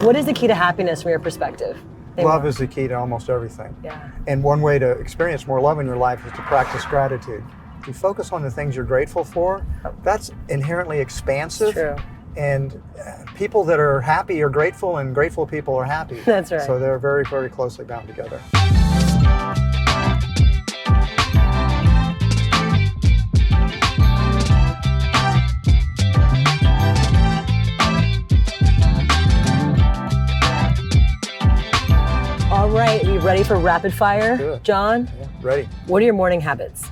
What is the key to happiness from your perspective? Love is the key to almost everything. Yeah. And one way to experience more love in your life is to practice gratitude. If you focus on the things you're grateful for, that's inherently expansive. True. And people that are happy are grateful, and grateful people are happy. That's right. So they're very, very closely bound together. All right, are you ready for rapid fire? Sure. John? Yeah, ready. What are your morning habits?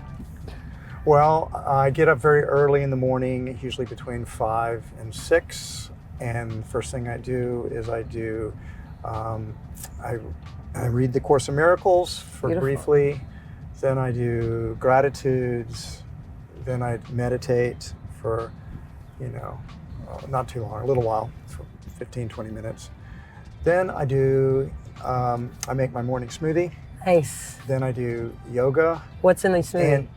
Well, I get up very early in the morning, usually between 5 and 6. And first thing I do is I read the Course in Miracles for Beautiful. briefly. Then I do gratitudes. Then I meditate for, not too long, a little while, for 15, 20 minutes. Then I do, I make my morning smoothie. Nice. Then I do yoga. What's in the smoothie? And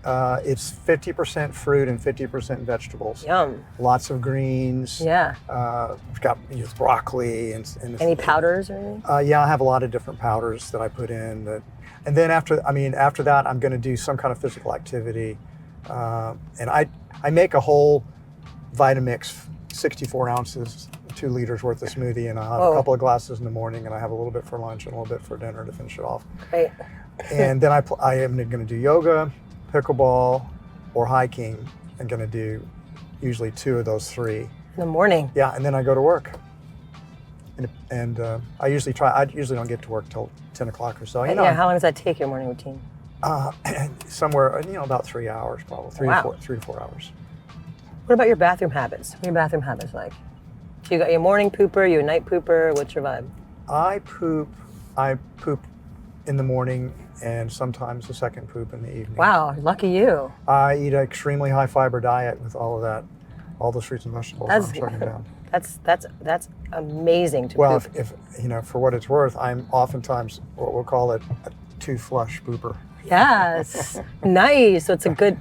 it's 50% fruit and 50% vegetables. Yum. Lots of greens. Yeah. I've got broccoli and Any powders or anything? Yeah, I have a lot of different powders that I put in. And then after that, I'm going to do some kind of physical activity. And I make a whole Vitamix, 64 ounces, 2 liters worth of smoothie, and I have a couple of glasses in the morning, and I have a little bit for lunch and a little bit for dinner to finish it off. Great. And then I am going to do yoga, pickleball, or hiking. I'm going to do usually 2 of those 3. In the morning? Yeah, and then I go to work. And I usually don't get to work till 10 o'clock or so. Yeah, how long does that take, your morning routine? Somewhere, about 3 hours, probably 3 to 4 hours. What about your bathroom habits? What are your bathroom habits like? So you got your morning pooper, you a night pooper, what's your vibe? I poop in the morning and sometimes a second poop in the evening. Wow, lucky you. I eat an extremely high fiber diet with all of that, all those fruits and vegetables I'm chugging down. That's amazing to Well, poop. if for what it's worth, I'm oftentimes what we'll call it a 2-flush pooper. Yes, nice. So it's good.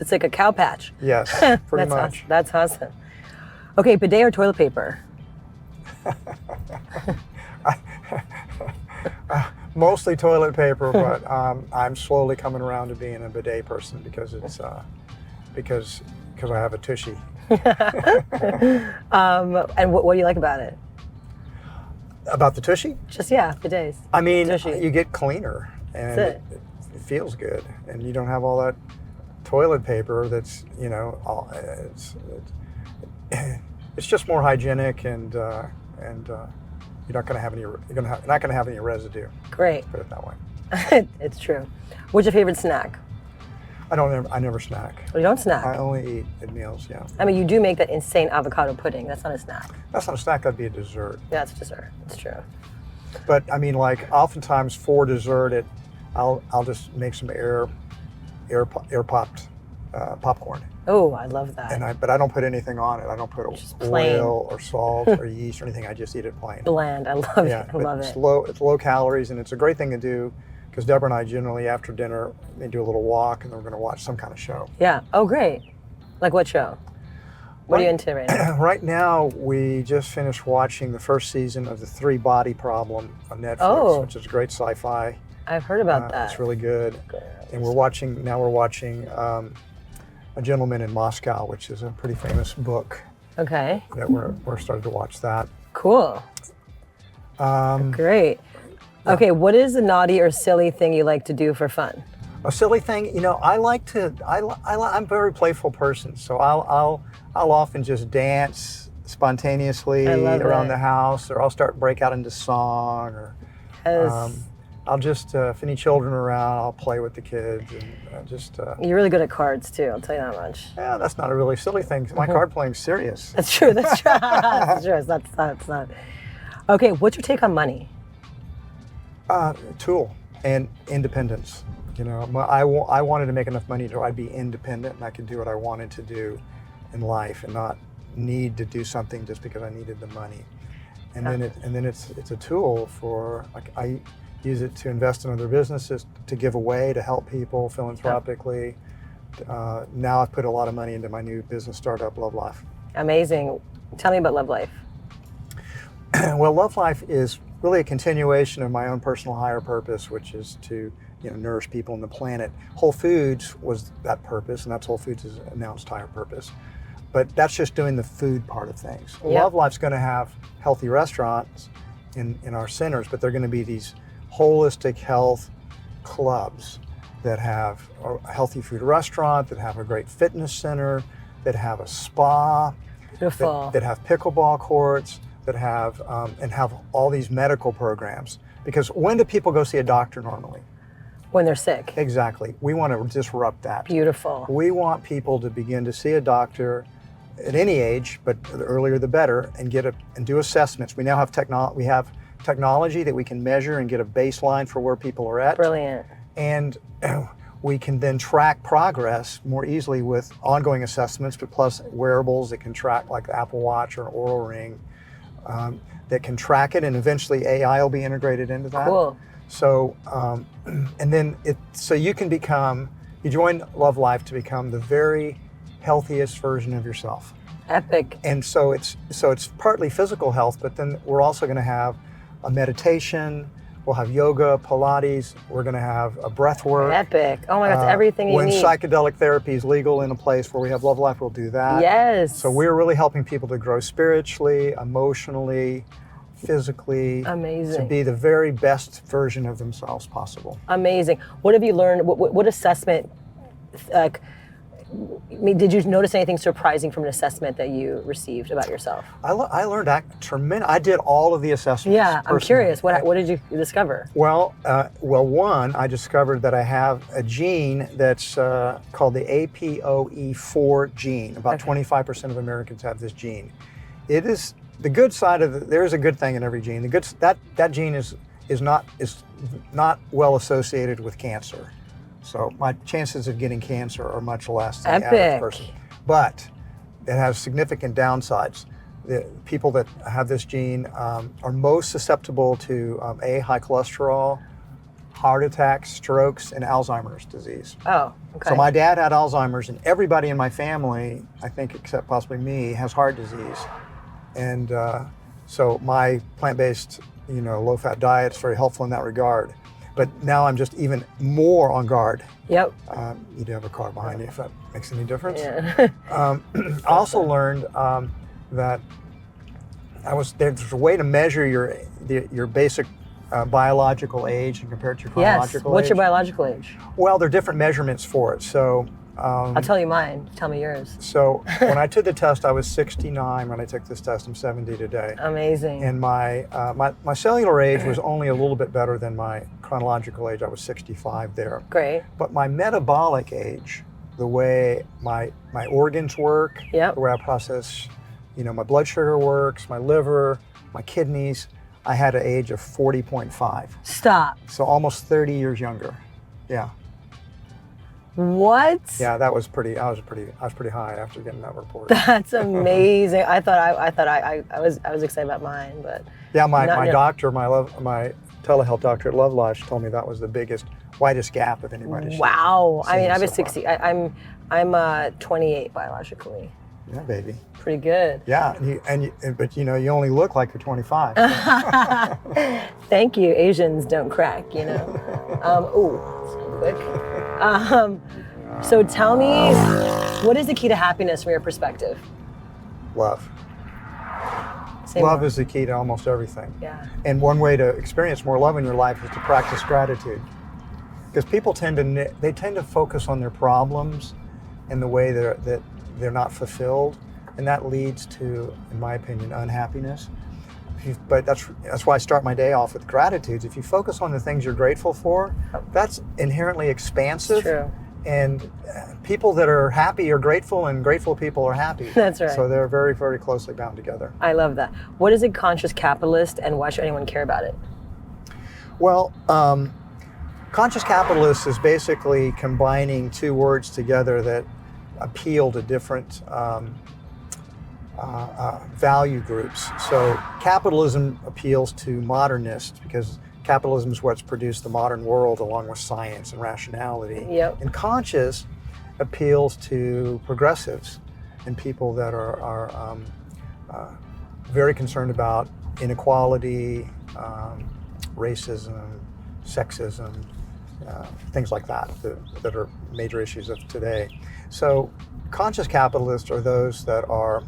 It's like a cow patch. Yes, pretty much. Awesome. That's awesome. Okay, bidet or toilet paper? Mostly toilet paper, but I'm slowly coming around to being a bidet person because it's because I have a tushy. And what do you like about it? About the tushy? Just bidets. I mean, Tushy. you get cleaner and That's it feels good, and you don't have all that toilet paper that's it's just more hygienic, and you're not going to have any residue. Great. Put it that way. It's true. What's your favorite snack? I never snack. Oh, you don't snack? I only eat at meals. Yeah. I mean, you do make that insane avocado pudding. That's not a snack. That's not a snack. That'd be a dessert. Yeah, it's dessert. It's true. But I mean, like oftentimes for dessert, I'll just make some air popped popcorn. Oh, I love that. But I don't put anything on it. I don't put oil or salt or yeast or anything. I just eat it plain. Bland. I love it. I love it. It's low calories, and it's a great thing to do because Deborah and I generally after dinner we do a little walk, and then we're going to watch some kind of show. Yeah. Oh, great. Like what show? What are you into right now? Right now, we just finished watching the first season of The 3 Body Problem on Netflix, which is great sci-fi. I've heard about that. It's really good. And we're watching A Gentleman in Moscow, which is a pretty famous book. Okay. That we're starting to watch that. Cool. Great. Yeah. Okay, what is a naughty or silly thing you like to do for fun? A silly thing, I'm a very playful person, so I'll often just dance spontaneously around the house, or I'll break out into song, or I'll just, if any children are around, I'll play with the kids, and You're really good at cards too, I'll tell you that much. Yeah, that's not a really silly thing. My card playing's serious. That's true, that's true. That's true, it's not. Okay, what's your take on money? Tool and independence. I wanted to make enough money so I'd be independent and I could do what I wanted to do in life and not need to do something just because I needed the money. And then it's a tool for, like, I use it to invest in other businesses, to give away, to help people philanthropically. Now I've put a lot of money into my new business startup, Love Life. Amazing. Tell me about Love Life. Well, Love Life is really a continuation of my own personal higher purpose, which is to nourish people on the planet. Whole Foods was that purpose, and that's Whole Foods' announced higher purpose. But that's just doing the food part of things. Yep. Love Life's going to have healthy restaurants in our centers, but they're going to be these holistic health clubs that have a healthy food restaurant, that have a great fitness center, that have a spa, Beautiful. that have pickleball courts, that have and have all these medical programs. Because when do people go see a doctor normally? When they're sick. Exactly. We want to disrupt that. Beautiful. We want people to begin to see a doctor at any age, but the earlier the better, and do assessments. We now have technology that we can measure and get a baseline for where people are at. Brilliant. And we can then track progress more easily with ongoing assessments, but plus wearables that can track, like the Apple Watch or an Oura Ring, that can track it, and eventually AI will be integrated into that. Cool. So, and then you join Love Life to become the very healthiest version of yourself. Epic. And so it's partly physical health, but then we're also going to have a meditation. We'll have yoga, Pilates. We're going to have a breath work. Epic. Oh my God, it's everything you when need. psychedelic therapy is legal in a place where we have Love Life, we'll do that. Yes. So we're really helping people to grow spiritually, emotionally, physically. Amazing. To be the very best version of themselves possible. Amazing. What have you learned? What assessment, did you notice anything surprising from an assessment that you received about yourself? I learned tremendous. I did all of the assessments. Yeah, I'm personally. curious. What did you discover? Well, one, I discovered that I have a gene that's called the APOE4 gene. About 25% of Americans have this gene. It is the good side of there is a good thing in every gene. That gene is not well associated with cancer. So my chances of getting cancer are much less than the average person. But it has significant downsides. The people that have this gene are most susceptible to high cholesterol, heart attacks, strokes, and Alzheimer's disease. Oh, okay. So my dad had Alzheimer's, and everybody in my family, I think except possibly me, has heart disease. And so my plant-based, low-fat diet is very helpful in that regard. But now I'm just even more on guard. Yep. You do have a car behind you, if that makes any difference. Yeah. I also learned that there's a way to measure your basic biological age and compare it to your chronological age. What's your biological age? Well, there are different measurements for it. So I'll tell you mine. Tell me yours. So when I took the test, I was 69 when I took this test. I'm 70 today. Amazing. And my cellular age was only a little bit better than my chronological age. I was 65 there. Great. But my metabolic age, the way my organs work, Yep. the way I process, my blood sugar works, my liver, my kidneys, I had an age of 40.5. Stop. So almost 30 years younger. Yeah. What? Yeah, I was pretty high after getting that report. That's amazing. I was excited about mine, but yeah, my doctor, my telehealth doctor at Love Life told me that was the widest gap of anybody. Wow. I mean, I was so 60. I'm 28 biologically. Yeah, baby. Pretty good. Yeah, but you only look like you're 25. Thank you. Asians don't crack, so quick. So tell me, what is the key to happiness from your perspective? Love. Love is the key to almost everything. Yeah. And one way to experience more love in your life is to practice gratitude. Because people tend to focus on their problems and the way that they're not fulfilled, and that leads to, in my opinion, unhappiness. But that's why I start my day off with gratitudes. If you focus on the things you're grateful for, that's inherently expansive. It's true. And people that are happy are grateful, and grateful people are happy. That's right. So they're very, very closely bound together. I love that. What is a conscious capitalist, and why should anyone care about it? Well, conscious capitalist is basically combining two words together that appeal to different value groups. So capitalism appeals to modernists because capitalism is what's produced the modern world, along with science and rationality. Yep. And conscious appeals to progressives and people that are very concerned about inequality, racism, sexism, things like that are major issues of today. So conscious capitalists are those that are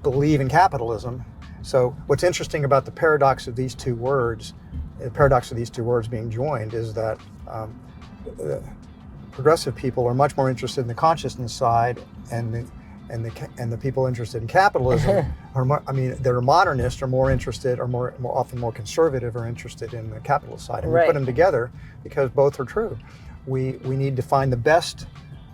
believe in capitalism. So what's interesting about the paradox of these two words being joined is that progressive people are much more interested in the consciousness side, and the people interested in capitalism are more, they're modernists, are more interested, or more often more conservative, are interested in the capitalist side. And we put them together because both are true. We need to find the best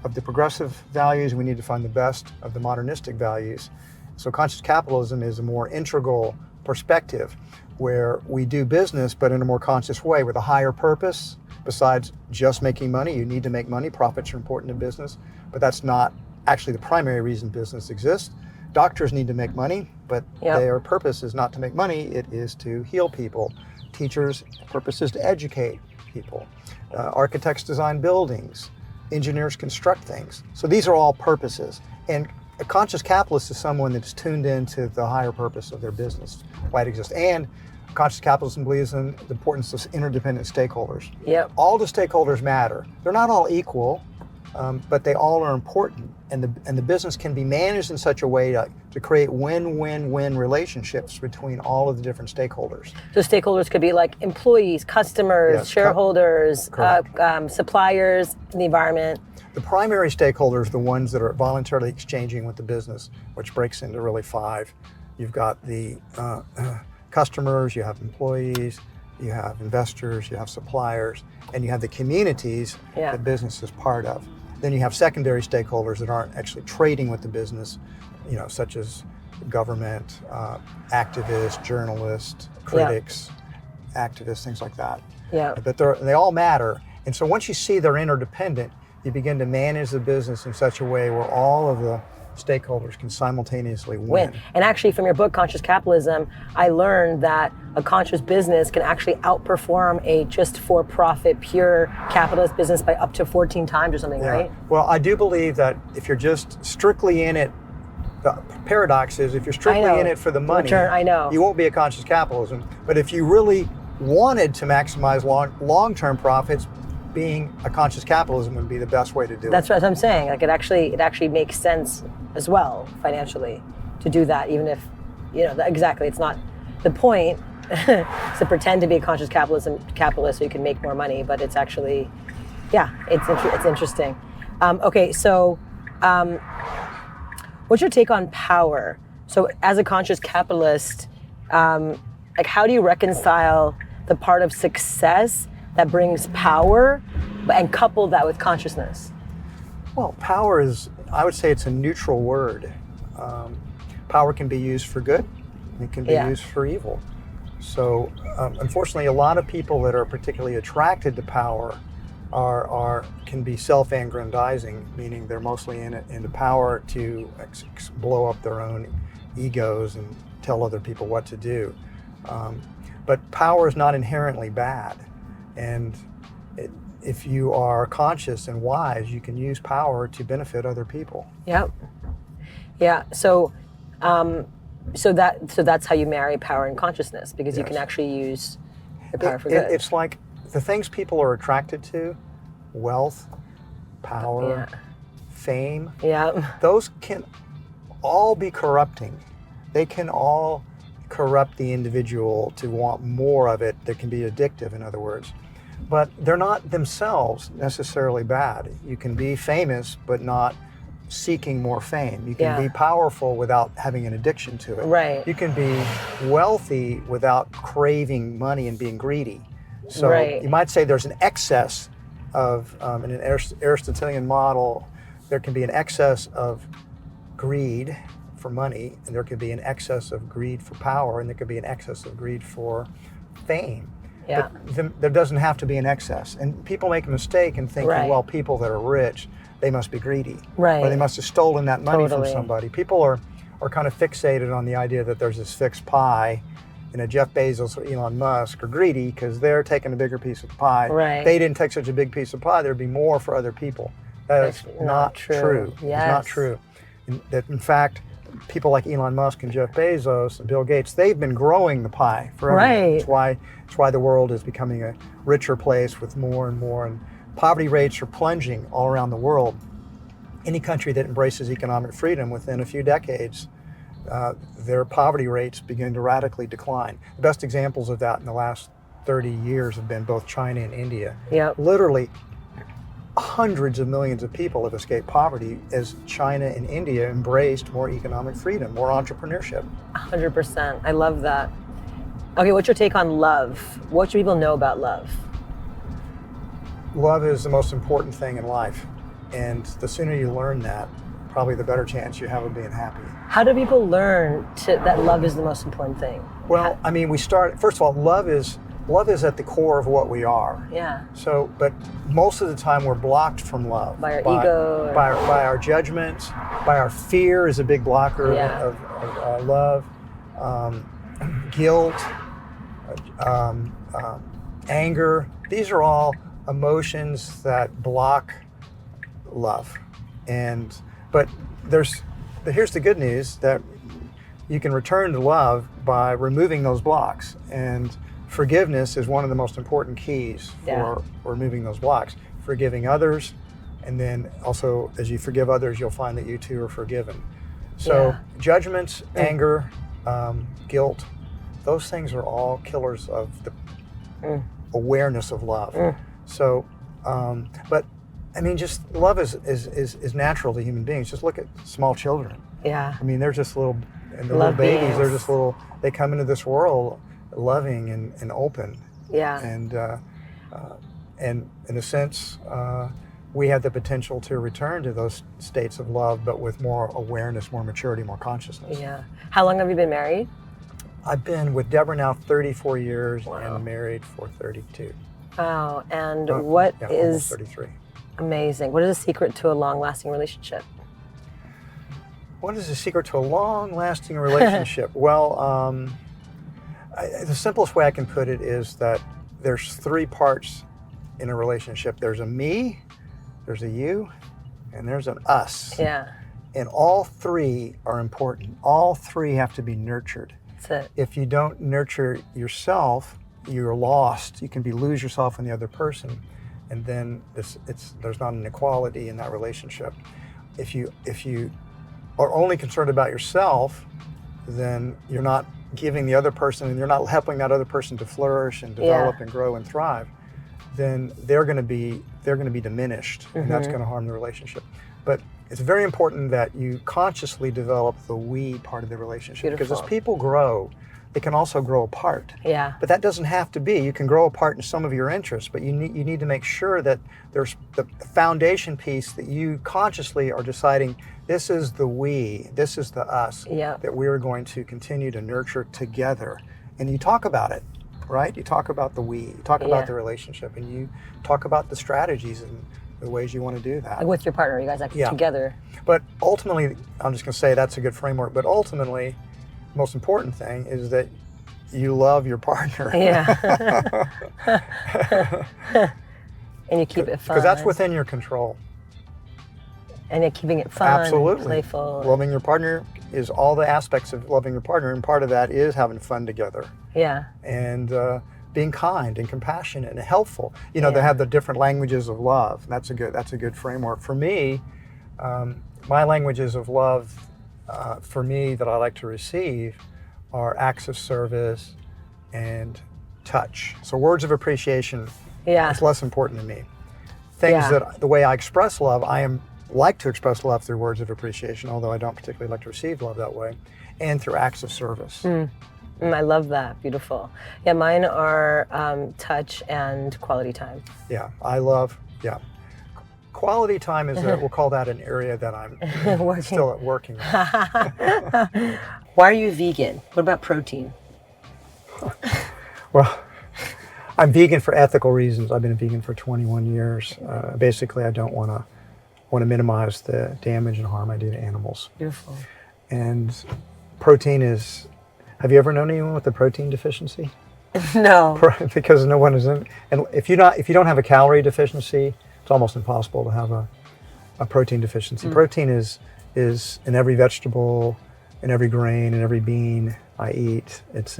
of the progressive values, we need to find the best of the modernistic values. So conscious capitalism is a more integral perspective where we do business, but in a more conscious way with a higher purpose. Besides just making money, you need to make money. Profits are important in business, but that's not actually the primary reason business exists. Doctors need to make money, but their purpose is not to make money, it is to heal people. Teachers' purpose is to educate people. Architects design buildings. Engineers construct things. So these are all purposes. And a conscious capitalist is someone that's tuned into the higher purpose of their business, why it exists. And conscious capitalism believes in the importance of interdependent stakeholders. Yep. All the stakeholders matter. They're not all equal, but they all are important. And the business can be managed in such a way to create win-win-win relationships between all of the different stakeholders. So stakeholders could be like employees, customers, shareholders, suppliers, the environment. The primary stakeholders, the ones that are voluntarily exchanging with the business, which breaks into really five. You've got the customers, you have employees, you have investors, you have suppliers, and you have the communities that business is part of. Then you have secondary stakeholders that aren't actually trading with the business, such as government, activists, journalists, critics, activists, things like that. Yeah. But they all matter. And so once you see they're interdependent, you begin to manage the business in such a way where all of the stakeholders can simultaneously win. And actually, from your book, Conscious Capitalism, I learned that a conscious business can actually outperform a just for-profit, pure capitalist business by up to 14 times or something, right? Well, I do believe that if you're just strictly in it, the paradox is if you're strictly in it for the money, you won't be a conscious capitalism. But if you really wanted to maximize long-term profits, being a conscious capitalism would be the best way to do it. That's what I'm saying. Like it actually makes sense as well financially to do that, even if exactly. It's not the point to pretend to be a conscious capitalist so you can make more money, but it's actually, it's interesting. Okay, so what's your take on power? So as a conscious capitalist, how do you reconcile the part of success that brings power and couple that with consciousness? Well, power is, I would say it's a neutral word. Power can be used for good, and it can be used for evil. So unfortunately, a lot of people that are particularly attracted to power can be self-aggrandizing, meaning they're mostly into power to blow up their own egos and tell other people what to do. But power is not inherently bad. And if you are conscious and wise, you can use power to benefit other people. Yep. Yeah. So that's how you marry power and consciousness, because you can actually use the power for good. It's like the things people are attracted to: wealth, power, fame. Yeah. Those can all be corrupting. They can all corrupt the individual to want more of it. That can be addictive, in other words. But they're not themselves necessarily bad. You can be famous, but not seeking more fame. You can be powerful without having an addiction to it. Right. You can be wealthy without craving money and being greedy. So you might say there's an excess of, in an Aristotelian model, there can be an excess of greed for money, and there could be an excess of greed for power, and there could be an excess of greed for fame. Yeah. But there doesn't have to be an excess. And people make a mistake in thinking, well, people that are rich, they must be greedy. Right. Or they must have stolen that money from somebody. People are kind of fixated on the idea that there's this fixed pie. Jeff Bezos or Elon Musk are greedy because they're taking a bigger piece of the pie. Right. If they didn't take such a big piece of pie, there'd be more for other people. That is not true. Yes. It's not true. In fact, people like Elon Musk and Jeff Bezos and Bill Gates, they've been growing the pie forever. Right. It's why the world is becoming a richer place with more and more, and poverty rates are plunging all around the world. Any country that embraces economic freedom within a few decades, their poverty rates begin to radically decline. The best examples of that in the last 30 years have been both China and India. Yep. Literally hundreds of millions of people have escaped poverty as China and India embraced more economic freedom, more entrepreneurship. 100%. I love that. Okay, what's your take on love? What should people know about love? Love is the most important thing in life. And the sooner you learn that, probably the better chance you have of being happy. How do people learn that love is the most important thing? Well, I mean, first of all, love is at the core of what we are. Yeah. So, but most of the time we're blocked from love. By our ego. By our judgments, by our fear is a big blocker of love. Guilt, anger, these are all emotions that block love. But here's the good news, that you can return to love by removing those blocks, and forgiveness is one of the most important keys for removing those blocks. Forgiving others, and then also as you forgive others, you'll find that you too are forgiven. So judgments, anger, guilt, those things are all killers of the awareness of love. So, but I mean, just love is natural to human beings. Just look at small children. Yeah. I mean, they're just little babies. They're just they come into this world loving and open. Yeah. And in a sense, we have the potential to return to those states of love, but with more awareness, more maturity, more consciousness. Yeah. How long have you been married? I've been with Deborah now 34 years and married for 32. Wow. And what is 33. Amazing. What is the secret to a long-lasting relationship? What is the secret to a long-lasting relationship? Well, the simplest way I can put it is that there's three parts in a relationship. There's a me, there's a you, and there's an us. Yeah. And all three are important. All three have to be nurtured. That's it. If you don't nurture yourself, you're lost. You can lose yourself in the other person, and then there's not an equality in that relationship. If you are only concerned about yourself, then you're not giving the other person, and you're not helping that other person to flourish and develop and grow and thrive. Then they're going to be diminished, and that's going to harm the relationship. But it's very important that you consciously develop the we part of the relationship. Beautiful. Because as people grow, they can also grow apart. Yeah. But that doesn't have to be. You can grow apart in some of your interests, but you need to make sure that there's the foundation piece that you consciously are deciding, this is the we, this is the us, that we're going to continue to nurture together. And you talk about it, right? You talk about the we, you talk about the relationship, and you talk about the strategies and the ways you want to do that. Like with your partner, you guys actually together. But ultimately, I'm just going to say that's a good framework, but ultimately, the most important thing is that you love your partner. Yeah. And you keep it fun. Because that's within your control. And you're keeping it fun, absolutely, playful. Loving your partner is all the aspects of loving your partner, and part of that is having fun together. Yeah. And being kind and compassionate and helpful. You know, they have the different languages of love. That's a good framework. For me, my languages of love, for me, that I like to receive are acts of service and touch. So words of appreciation is less important to me. Things that the way I express love, like to express love through words of appreciation, although I don't particularly like to receive love that way, and through acts of service. I love that. Beautiful. Yeah, mine are touch and quality time. Yeah, I love, quality time is, we'll call that an area that I'm still working on. Why are you vegan? What about protein? Well, I'm vegan for ethical reasons. I've been a vegan for 21 years. Basically, I don't want to minimize the damage and harm I do to animals. Beautiful. And protein is, have you ever known anyone with a protein deficiency? No. Because no one is in, and if you don't have a calorie deficiency, it's almost impossible to have a protein deficiency. Protein is in every vegetable, in every grain and every bean I eat. It's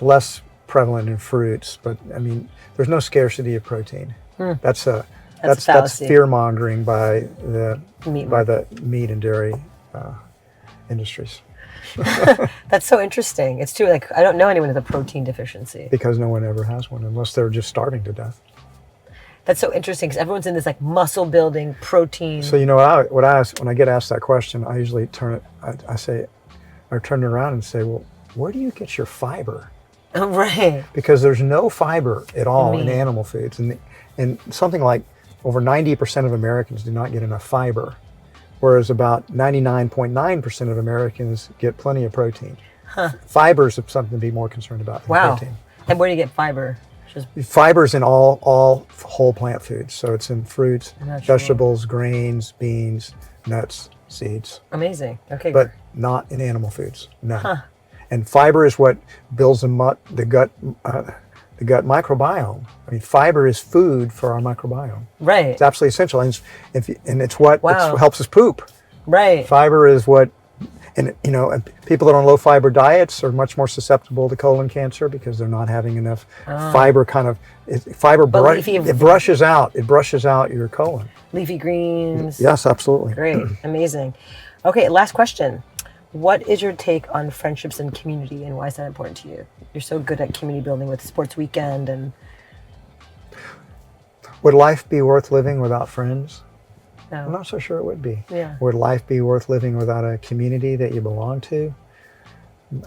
less prevalent in fruits, but I mean, there's no scarcity of protein. That's fear mongering by the meat and dairy industries. That's so interesting. It's true. Like, I don't know anyone with a protein deficiency. Because no one ever has one, unless they're just starving to death. That's so interesting because everyone's in this like muscle building protein. So you know what I ask when I get asked that question, I usually turn it around and say, well, where do you get your fiber? Right. Because there's no fiber at all in animal foods, and something like over 90% of Americans do not get enough fiber, whereas about 99.9% of Americans get plenty of protein. Fiber is something to be more concerned about than protein. And where do you get fiber? Fiber's in all whole plant foods. So it's in fruits, vegetables, grains, beans, nuts, seeds. Amazing. Okay. But not in animal foods. No. And fiber is what builds the gut microbiome. I mean, fiber is food for our microbiome. Right. It's absolutely essential, and it's what helps us poop. Right. Fiber is what. And and people that are on low fiber diets are much more susceptible to colon cancer because they're not having enough fiber. It brushes out your colon. Leafy greens. Yes, absolutely. Great, amazing. Okay, last question. What is your take on friendships and community, and why is that important to you? You're so good at community building with Sports Weekend and. Would life be worth living without friends? No. I'm not so sure it would be. Yeah. Would life be worth living without a community that you belong to?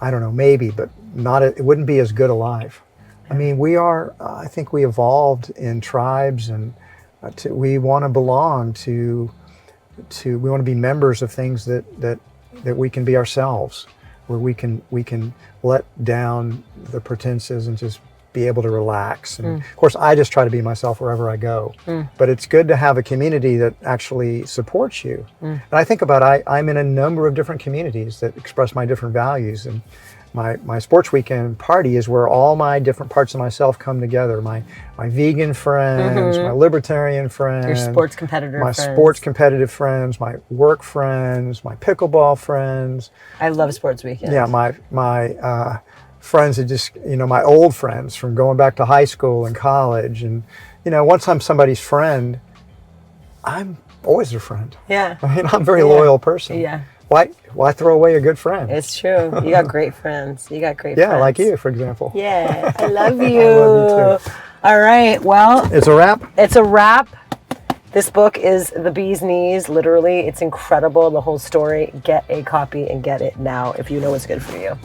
I don't know, maybe, but it wouldn't be as good a life. I mean, I think we evolved in tribes, and we want to belong to, we want to be members of things that we can be ourselves, where we can let down the pretenses and just be able to relax. And of course, I just try to be myself wherever I go. But it's good to have a community that actually supports you. And I think about I'm in a number of different communities that express my different values. And my Sports Weekend party is where all my different parts of myself come together. My vegan friends, my libertarian friends, your sports competitor friends. Sports competitive friends, my work friends, my pickleball friends. I love Sports Weekend. Yeah, my friends that just, my old friends from going back to high school and college. And, once I'm somebody's friend, I'm always their friend. Yeah. I mean, I'm a very loyal person. Yeah. Why throw away a good friend? It's true. You got great friends. Friends. Yeah, like you, for example. Yeah, I love you. I love you too. All right, well. It's a wrap? It's a wrap. This book is the bee's knees, literally. It's incredible, the whole story. Get a copy and get it now if you know what's good for you.